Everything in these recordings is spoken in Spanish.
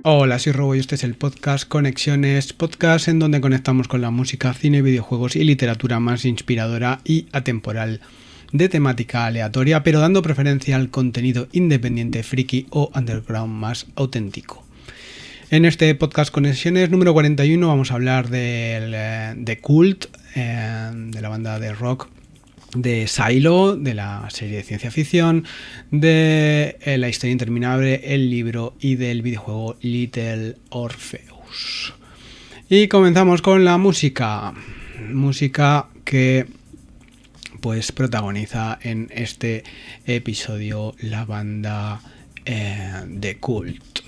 Hola, soy Robo y este es el podcast Conexiones, podcast en donde conectamos con la música, cine, videojuegos y literatura más inspiradora y atemporal, de temática aleatoria, pero dando preferencia al contenido independiente, friki o underground más auténtico. En este podcast Conexiones número 41 vamos a hablar de Cult, de la banda de rock de Silo, de la serie de ciencia ficción, de La historia interminable, el libro y del videojuego Little Orpheus. Y comenzamos con la música que pues protagoniza en este episodio la banda de Cult.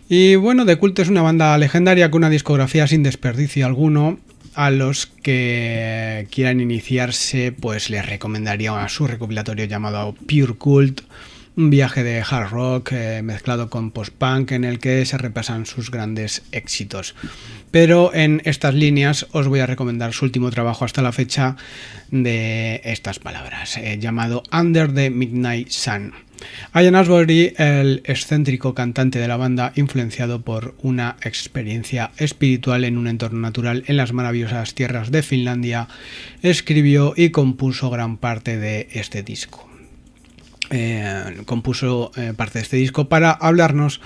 Y bueno, The Cult es una banda legendaria con una discografía sin desperdicio alguno. A los que quieran iniciarse, pues les recomendaría su recopilatorio llamado Pure Cult, un viaje de hard rock mezclado con post-punk en el que se repasan sus grandes éxitos. Pero en estas líneas os voy a recomendar su último trabajo hasta la fecha de estas palabras, llamado Under the Midnight Sun. Ian Astbury, el excéntrico cantante de la banda, influenciado por una experiencia espiritual en un entorno natural en las maravillosas tierras de Finlandia, escribió y compuso gran parte de este disco. Para hablarnos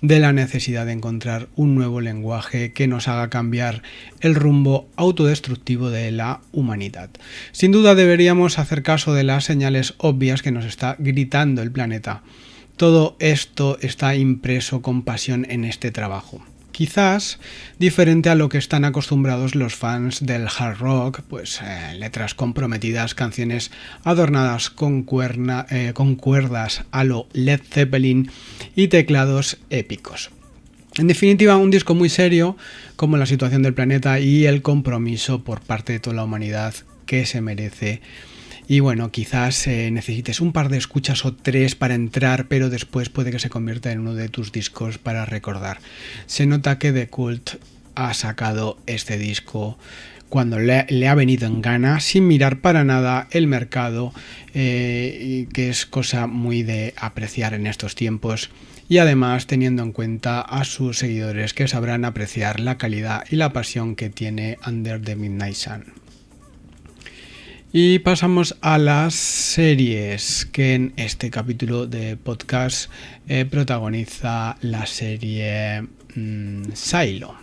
de la necesidad de encontrar un nuevo lenguaje que nos haga cambiar el rumbo autodestructivo de la humanidad. Sin duda deberíamos hacer caso de las señales obvias que nos está gritando el planeta. Todo esto está impreso con pasión en este trabajo. Quizás diferente a lo que están acostumbrados los fans del hard rock, pues letras comprometidas, canciones adornadas con cuerdas a lo Led Zeppelin y teclados épicos. En definitiva, un disco muy serio, como la situación del planeta y el compromiso por parte de toda la humanidad que se merece. Y bueno, quizás necesites un par de escuchas o tres para entrar, pero después puede que se convierta en uno de tus discos para recordar. Se nota que The Cult ha sacado este disco cuando le ha venido en gana, sin mirar para nada el mercado, que es cosa muy de apreciar en estos tiempos. Y además teniendo en cuenta a sus seguidores que sabrán apreciar la calidad y la pasión que tiene Under the Midnight Sun. Y pasamos a las series, que en este capítulo de podcast protagoniza la serie Silo.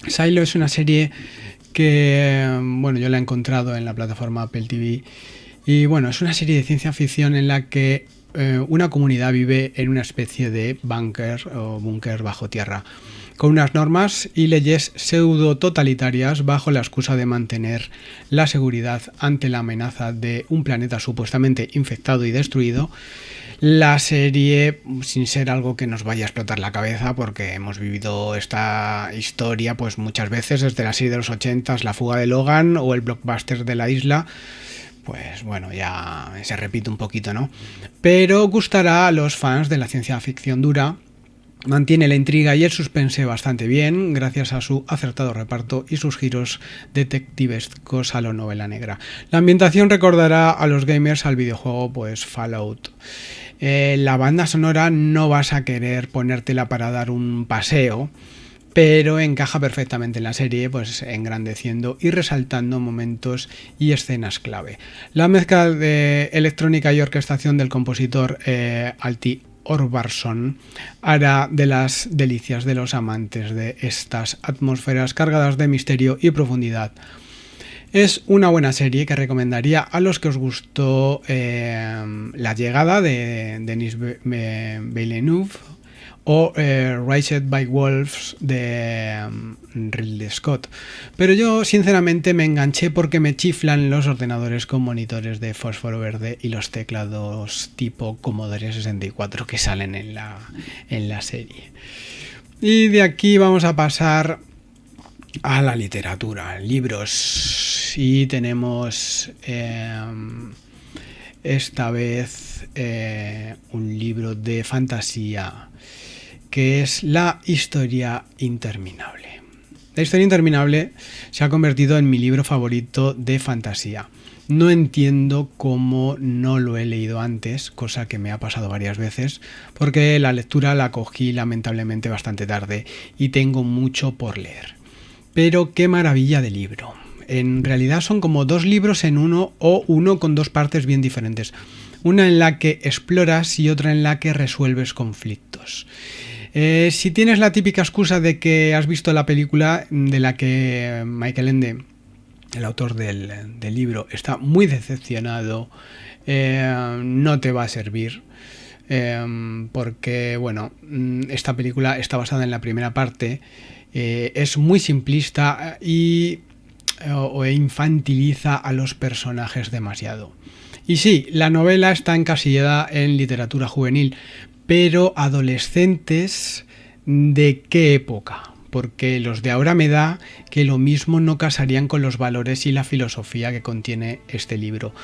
Silo es una serie que yo la he encontrado en la plataforma Apple TV. Y bueno, es una serie de ciencia ficción en la que una comunidad vive en una especie de búnker bajo tierra, con unas normas y leyes pseudo-totalitarias bajo la excusa de mantener la seguridad ante la amenaza de un planeta supuestamente infectado y destruido. La serie, sin ser algo que nos vaya a explotar la cabeza, porque hemos vivido esta historia pues muchas veces, desde la serie de los 80s, La fuga de Logan o el blockbuster de la isla, pues bueno, ya se repite un poquito, ¿no? Pero gustará a los fans de la ciencia ficción dura. Mantiene la intriga y el suspense bastante bien, gracias a su acertado reparto y sus giros detectivescos a lo novela negra. La ambientación recordará a los gamers al videojuego pues Fallout. La banda sonora no vas a querer ponértela para dar un paseo, pero encaja perfectamente en la serie, pues engrandeciendo y resaltando momentos y escenas clave. La mezcla de electrónica y orquestación del compositor Alti Orvarsson hará de las delicias de los amantes de estas atmósferas cargadas de misterio y profundidad. Es una buena serie que recomendaría a los que os gustó La llegada de Denis Villeneuve o Raised by Wolves de Ridley Scott. Pero yo sinceramente me enganché porque me chiflan los ordenadores con monitores de fósforo verde y los teclados tipo Commodore 64 que salen en la serie. Y de aquí vamos a pasar a la literatura, libros, y tenemos esta vez un libro de fantasía que es La historia interminable. La historia interminable se ha convertido en mi libro favorito de fantasía. No entiendo cómo no lo he leído antes, cosa que me ha pasado varias veces, porque la lectura la cogí lamentablemente bastante tarde y tengo mucho por leer. Pero qué maravilla de libro. En realidad son como 2 libros en uno, o uno con 2 partes bien diferentes. Una en la que exploras y otra en la que resuelves conflictos. Si tienes la típica excusa de que has visto la película de la que Michael Ende, el autor del libro, está muy decepcionado, no te va a servir. Porque, bueno, esta película está basada en la primera parte, es muy simplista o infantiliza a los personajes demasiado. Y sí, la novela está encasillada en literatura juvenil, pero adolescentes, ¿de qué época? Porque los de ahora me da que lo mismo no casarían con los valores y la filosofía que contiene este libro.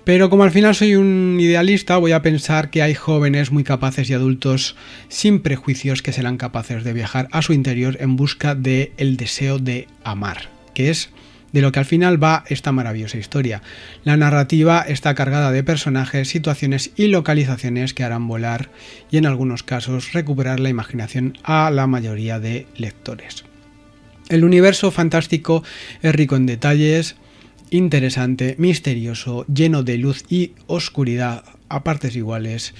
Pero como al final soy un idealista, voy a pensar que hay jóvenes muy capaces y adultos sin prejuicios que serán capaces de viajar a su interior en busca del deseo de amar, que es de lo que al final va esta maravillosa historia. La narrativa está cargada de personajes, situaciones y localizaciones que harán volar y en algunos casos recuperar la imaginación a la mayoría de lectores. El universo fantástico es rico en detalles, interesante, misterioso, lleno de luz y oscuridad a partes iguales.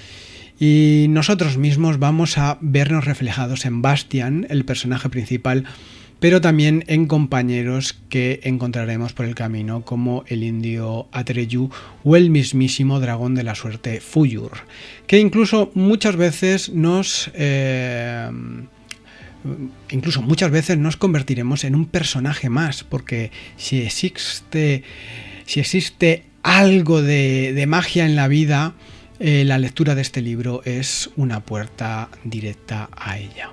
Y nosotros mismos vamos a vernos reflejados en Bastian, el personaje principal, pero también en compañeros que encontraremos por el camino, como el indio Atreyu o el mismísimo dragón de la suerte Fuyur, que incluso muchas veces nos convertiremos en un personaje más, porque si existe algo de magia en la vida, la lectura de este libro es una puerta directa a ella.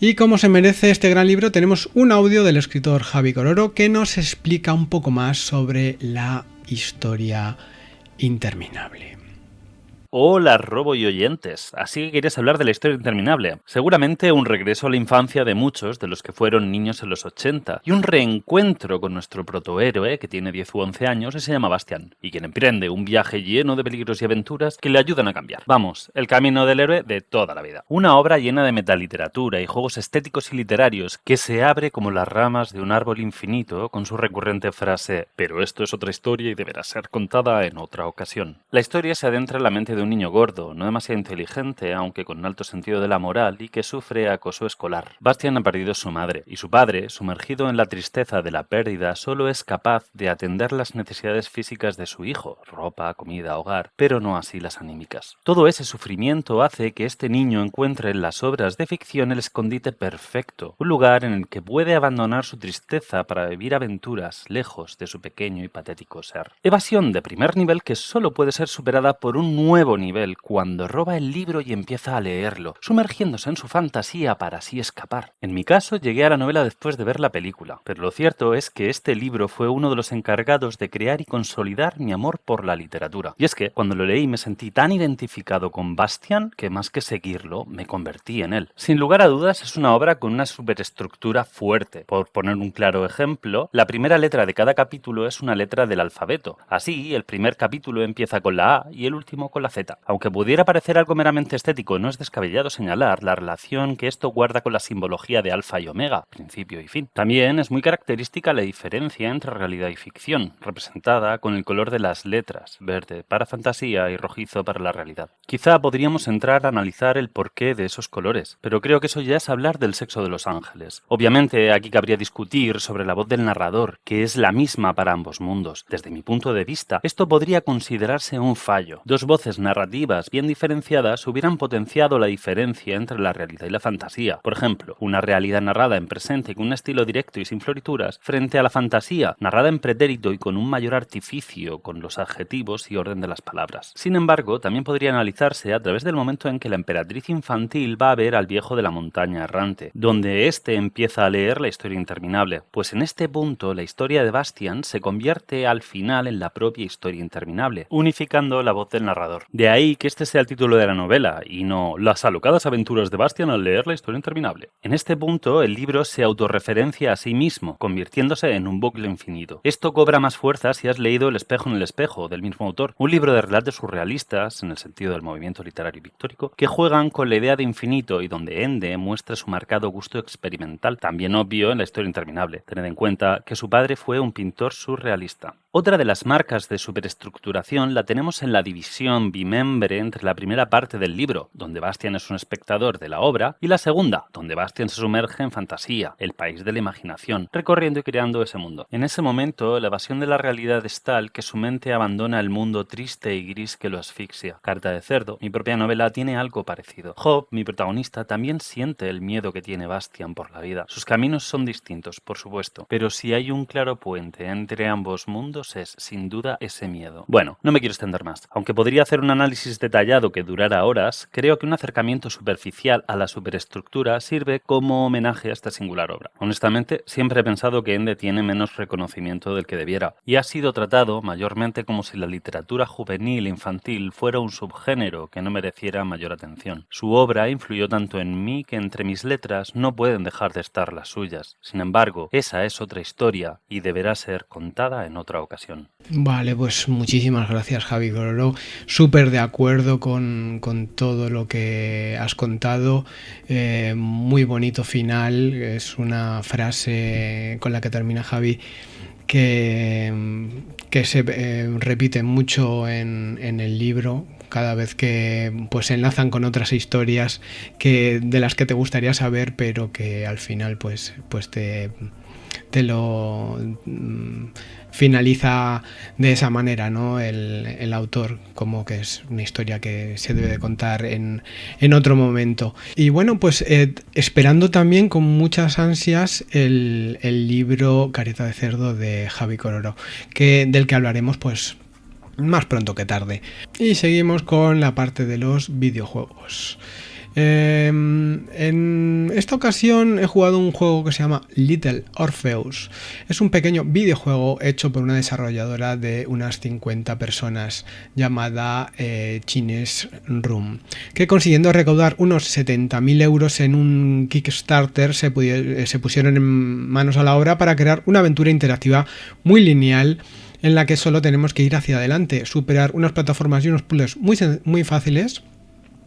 Y como se merece este gran libro, tenemos un audio del escritor Javi Cororo que nos explica un poco más sobre la historia interminable. Hola, Robo y oyentes. Así que querías hablar de la historia interminable. Seguramente un regreso a la infancia de muchos de los que fueron niños en los 80 y un reencuentro con nuestro protohéroe que tiene 10 u 11 años y se llama Bastian, y quien emprende un viaje lleno de peligros y aventuras que le ayudan a cambiar. Vamos, el camino del héroe de toda la vida. Una obra llena de metaliteratura y juegos estéticos y literarios que se abre como las ramas de un árbol infinito con su recurrente frase: pero esto es otra historia y deberá ser contada en otra ocasión. La historia se adentra en la mente de un niño gordo, no demasiado inteligente, aunque con un alto sentido de la moral y que sufre acoso escolar. Bastian ha perdido a su madre, y su padre, sumergido en la tristeza de la pérdida, solo es capaz de atender las necesidades físicas de su hijo, ropa, comida, hogar, pero no así las anímicas. Todo ese sufrimiento hace que este niño encuentre en las obras de ficción el escondite perfecto, un lugar en el que puede abandonar su tristeza para vivir aventuras lejos de su pequeño y patético ser. Evasión de primer nivel que solo puede ser superada por un nuevo nivel cuando roba el libro y empieza a leerlo, sumergiéndose en su fantasía para así escapar. En mi caso, llegué a la novela después de ver la película, pero lo cierto es que este libro fue uno de los encargados de crear y consolidar mi amor por la literatura. Y es que, cuando lo leí, me sentí tan identificado con Bastian que más que seguirlo, me convertí en él. Sin lugar a dudas, es una obra con una superestructura fuerte. Por poner un claro ejemplo, la primera letra de cada capítulo es una letra del alfabeto. Así, el primer capítulo empieza con la A y el último con la Z. Aunque pudiera parecer algo meramente estético, no es descabellado señalar la relación que esto guarda con la simbología de alfa y omega, principio y fin. También es muy característica la diferencia entre realidad y ficción, representada con el color de las letras, verde para fantasía y rojizo para la realidad. Quizá podríamos entrar a analizar el porqué de esos colores, pero creo que eso ya es hablar del sexo de los ángeles. Obviamente, aquí cabría discutir sobre la voz del narrador, que es la misma para ambos mundos. Desde mi punto de vista, esto podría considerarse un fallo. Dos voces narrativas bien diferenciadas hubieran potenciado la diferencia entre la realidad y la fantasía. Por ejemplo, una realidad narrada en presente con un estilo directo y sin florituras, frente a la fantasía narrada en pretérito y con un mayor artificio con los adjetivos y orden de las palabras. Sin embargo, también podría analizarse a través del momento en que la emperatriz infantil va a ver al viejo de la montaña errante, donde éste empieza a leer la historia interminable, pues en este punto la historia de Bastian se convierte al final en la propia historia interminable, unificando la voz del narrador. De ahí que este sea el título de la novela, y no Las alocadas aventuras de Bastian al leer la historia interminable. En este punto, el libro se autorreferencia a sí mismo, convirtiéndose en un bucle infinito. Esto cobra más fuerza si has leído El espejo en el espejo, del mismo autor, un libro de relatos surrealistas, en el sentido del movimiento literario y pictórico, que juegan con la idea de infinito y donde Ende muestra su marcado gusto experimental, también obvio en la historia interminable. Tened en cuenta que su padre fue un pintor surrealista. Otra de las marcas de superestructuración la tenemos en la división bimembre entre la primera parte del libro, donde Bastian es un espectador de la obra, y la segunda, donde Bastian se sumerge en fantasía, el país de la imaginación, recorriendo y creando ese mundo. En ese momento, la evasión de la realidad es tal que su mente abandona el mundo triste y gris que lo asfixia. Carta de cerdo, mi propia novela, tiene algo parecido. Job, mi protagonista, también siente el miedo que tiene Bastian por la vida. Sus caminos son distintos, por supuesto, pero si hay un claro puente entre ambos mundos es, sin duda, ese miedo. Bueno, no me quiero extender más. Aunque podría hacer un análisis detallado que durara horas, creo que un acercamiento superficial a la superestructura sirve como homenaje a esta singular obra. Honestamente, siempre he pensado que Ende tiene menos reconocimiento del que debiera, y ha sido tratado mayormente como si la literatura juvenil e infantil fuera un subgénero que no mereciera mayor atención. Su obra influyó tanto en mí que entre mis letras no pueden dejar de estar las suyas. Sin embargo, esa es otra historia y deberá ser contada en otra ocasión. Vale, pues muchísimas gracias, Javi Coroló. Súper de acuerdo con todo lo que has contado. Muy bonito final. Es una frase con la que termina Javi que se repite mucho en el libro. Cada vez que pues se enlazan con otras historias de las que te gustaría saber, pero que al final pues te lo finaliza de esa manera, ¿no? El autor, como que es una historia que se debe de contar en otro momento. Y bueno, pues esperando también con muchas ansias el libro Carita de cerdo de Javi Coroló, del que hablaremos pues más pronto que tarde. Y seguimos con la parte de los videojuegos. En esta ocasión he jugado un juego que se llama Little Orpheus. Es un pequeño videojuego hecho por una desarrolladora de unas 50 personas llamada Chinese Room, que consiguiendo recaudar unos 70.000 euros en un Kickstarter se pusieron en manos a la obra para crear una aventura interactiva muy lineal en la que solo tenemos que ir hacia adelante, superar unas plataformas y unos puzzles muy fáciles.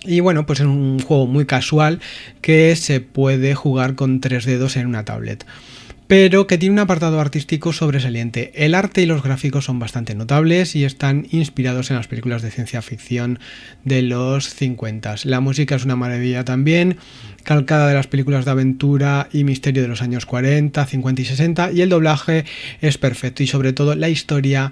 Y bueno, pues es un juego muy casual que se puede jugar con 3 dedos en una tablet, pero que tiene un apartado artístico sobresaliente. El arte y los gráficos son bastante notables y están inspirados en las películas de ciencia ficción de los 50. La música es una maravilla también, calcada de las películas de aventura y misterio de los años 40, 50 y 60, y el doblaje es perfecto y sobre todo la historia,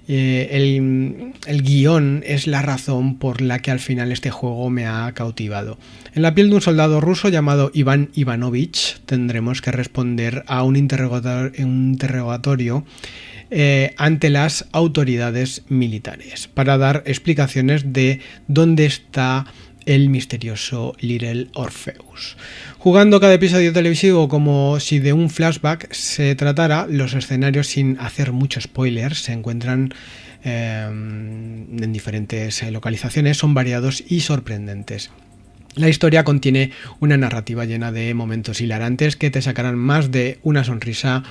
el guión es la razón por la que al final este juego me ha cautivado. En la piel de un soldado ruso llamado Iván Ivanovich tendremos que responder a un interrogatorio ante las autoridades militares para dar explicaciones de dónde está el misterioso Little Orpheus. Jugando cada episodio televisivo como si de un flashback se tratara, los escenarios, sin hacer mucho spoiler, se encuentran en diferentes localizaciones, son variados y sorprendentes. La historia contiene una narrativa llena de momentos hilarantes que te sacarán más de una sonrisa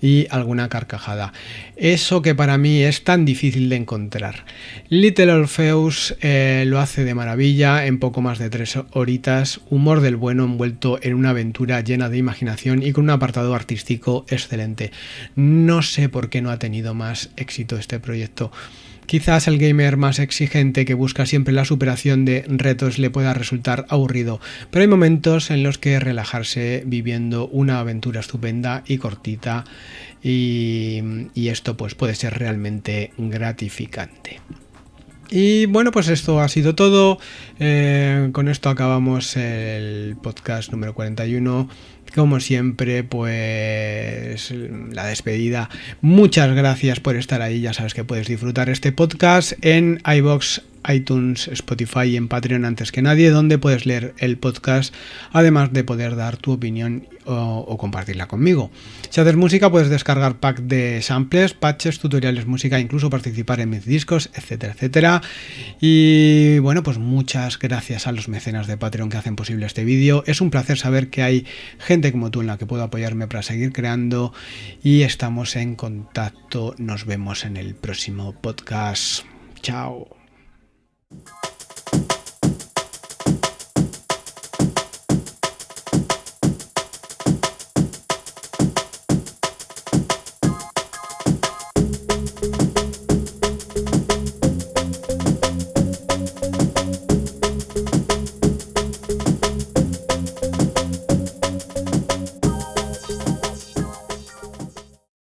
y alguna carcajada. Eso que para mí es tan difícil de encontrar. Little Orpheus lo hace de maravilla en poco más de 3 horitas, humor del bueno envuelto en una aventura llena de imaginación y con un apartado artístico excelente. No sé por qué no ha tenido más éxito este proyecto. Quizás el gamer más exigente que busca siempre la superación de retos le pueda resultar aburrido, pero hay momentos en los que relajarse viviendo una aventura estupenda y cortita, y esto pues puede ser realmente gratificante. Y bueno, pues esto ha sido todo. Con esto acabamos el podcast número 41. Como siempre, pues la despedida. Muchas gracias por estar ahí. Ya sabes que puedes disfrutar este podcast en iVoox, iTunes, Spotify y en Patreon antes que nadie, donde puedes leer el podcast, además de poder dar tu opinión o compartirla conmigo. Si haces música, puedes descargar pack de samples, patches, tutoriales, música, incluso participar en mis discos, etcétera, etcétera. Y bueno, pues muchas gracias a los mecenas de Patreon que hacen posible este vídeo. Es un placer saber que hay gente como tú en la que puedo apoyarme para seguir creando, y estamos en contacto. Nos vemos en el próximo podcast. Chao.